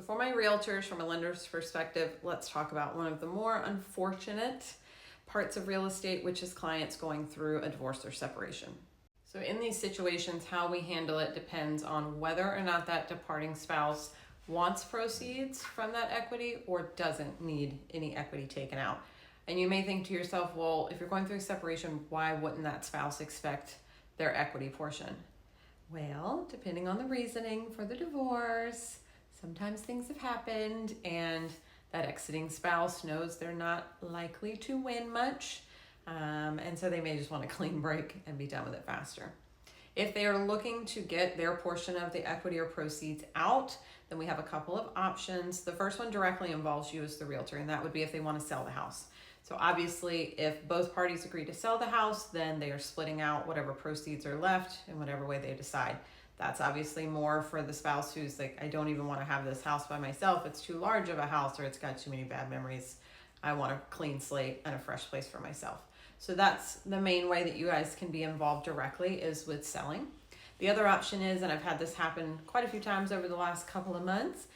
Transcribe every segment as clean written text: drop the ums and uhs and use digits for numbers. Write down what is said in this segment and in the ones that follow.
So for my realtors, from a lender's perspective, let's talk about one of the more unfortunate parts of real estate, which is clients going through a divorce or separation. So in these situations, how we handle it depends on whether or not that departing spouse wants proceeds from that equity or doesn't need any equity taken out. And you may think to yourself, well, if you're going through a separation, why wouldn't that spouse expect their equity portion? Well, depending on the reasoning for the divorce, sometimes things have happened and that exiting spouse knows they're not likely to win much. And so they may just want a clean break and be done with it faster. If they are looking to get their portion of the equity or proceeds out, then we have a couple of options. The first one directly involves you as the realtor, and that would be if they want to sell the house. So obviously, if both parties agree to sell the house, then they are splitting out whatever proceeds are left in whatever way they decide. That's obviously more for the spouse who's like, I don't even want to have this house by myself. It's too large of a house, or it's got too many bad memories. I want a clean slate and a fresh place for myself. So that's the main way that you guys can be involved directly, is with selling. The other option is, and I've had this happen quite a few times over the last couple of months,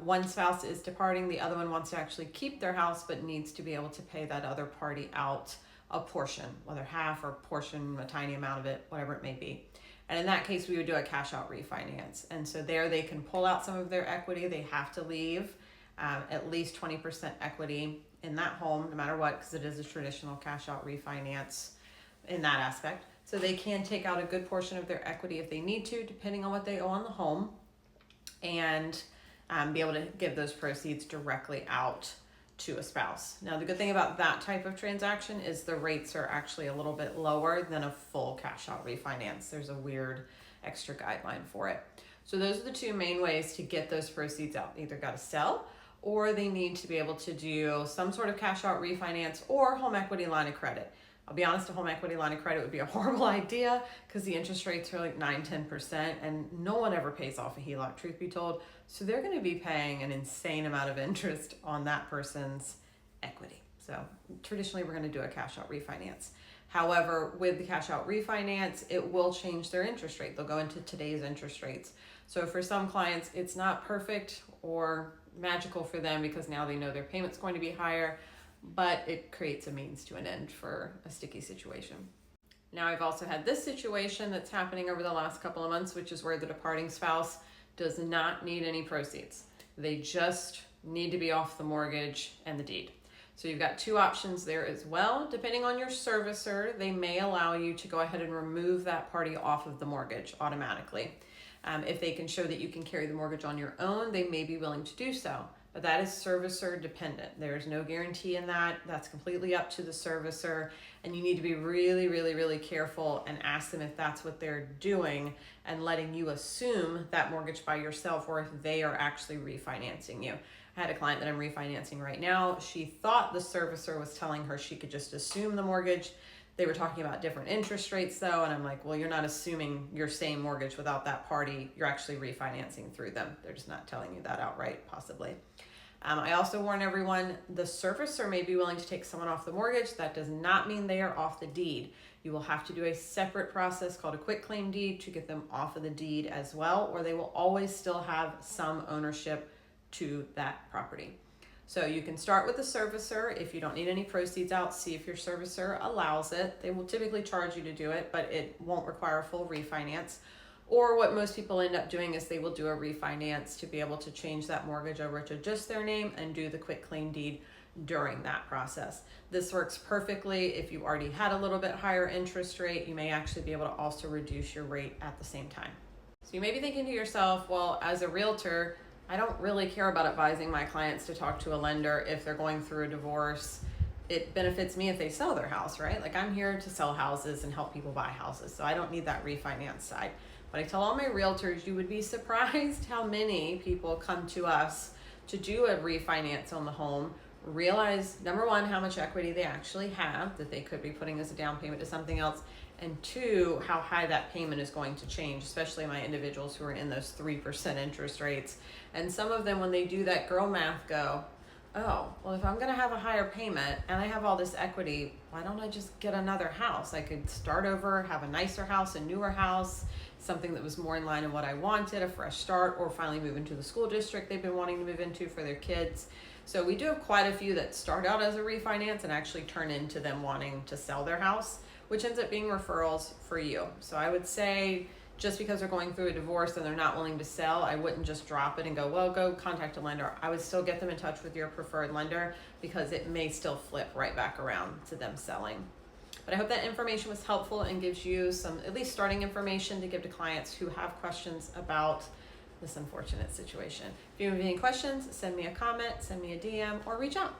one spouse is departing, the other one wants to actually keep their house, but needs to be able to pay that other party out a portion, whether half or portion, a tiny amount of it, whatever it may be. And in that case, we would do a cash out refinance. And so there they can pull out some of their equity. They have to leave at least 20% equity in that home, no matter what, because it is a traditional cash out refinance in that aspect. So they can take out a good portion of their equity if they need to, depending on what they owe on the home, and be able to give those proceeds directly out to a spouse. Now, the good thing about that type of transaction is the rates are actually a little bit lower than a full cash out refinance. There's a weird extra guideline for it. So those are the two main ways to get those proceeds out. They either got to sell, or they need to be able to do some sort of cash out refinance or home equity line of credit. I'll be honest, a home equity line of credit would be a horrible idea because the interest rates are like 9-10%, and no one ever pays off a HELOC, truth be told. So they're going to be paying an insane amount of interest on that person's equity. So traditionally, we're going to do a cash out refinance. However, with the cash out refinance, it will change their interest rate. They'll go into today's interest rates. So for some clients, it's not perfect or magical for them because now they know their payment's going to be higher, but it creates a means to an end for a sticky situation. Now, I've also had this situation that's happening over the last couple of months, which is where the departing spouse does not need any proceeds. They just need to be off the mortgage and the deed. So you've got two options there as well. Depending on your servicer, they may allow you to go ahead and remove that party off of the mortgage automatically. If they can show that you can carry the mortgage on your own, they may be willing to do so. But that is servicer dependent. There's no guarantee in that. That's completely up to the servicer. And you need to be really, really, really careful and ask them if that's what they're doing and letting you assume that mortgage by yourself, or if they are actually refinancing you. I had a client that I'm refinancing right now. She thought the servicer was telling her she could just assume the mortgage. They were talking about different interest rates though. And I'm like, well, you're not assuming your same mortgage without that party. You're actually refinancing through them. They're just not telling you that outright, possibly. I also warn everyone, the servicer may be willing to take someone off the mortgage. That does not mean they are off the deed. You will have to do a separate process called a quitclaim deed to get them off of the deed as well, or they will always still have some ownership to that property. So you can start with the servicer. If you don't need any proceeds out, see if your servicer allows it. They will typically charge you to do it, but it won't require a full refinance. Or what most people end up doing is they will do a refinance to be able to change that mortgage over to just their name and do the quitclaim deed during that process. This works perfectly. If you already had a little bit higher interest rate, you may actually be able to also reduce your rate at the same time. So you may be thinking to yourself, well, as a realtor, I don't really care about advising my clients to talk to a lender if they're going through a divorce. It benefits me if they sell their house, right? Like, I'm here to sell houses and help people buy houses, so I don't need that refinance side. But I tell all my realtors, you would be surprised how many people come to us to do a refinance on the home, realize, number one, how much equity they actually have that they could be putting as a down payment to something else, and two, how high that payment is going to change, especially my individuals who are in those 3% interest rates. And some of them, when they do that girl math, go, oh, well, if I'm going to have a higher payment and I have all this equity, why don't I just get another house? I could start over, have a nicer house, a newer house, something that was more in line with what I wanted, a fresh start, or finally move into the school district they've been wanting to move into for their kids. So we do have quite a few that start out as a refinance and actually turn into them wanting to sell their house, which ends up being referrals for you. So I would say, just because they're going through a divorce and they're not willing to sell, I wouldn't just drop it and go, well, go contact a lender. I would still get them in touch with your preferred lender, because it may still flip right back around to them selling. But I hope that information was helpful and gives you some at least starting information to give to clients who have questions about this unfortunate situation. If you have any questions, send me a comment, send me a DM, or reach out.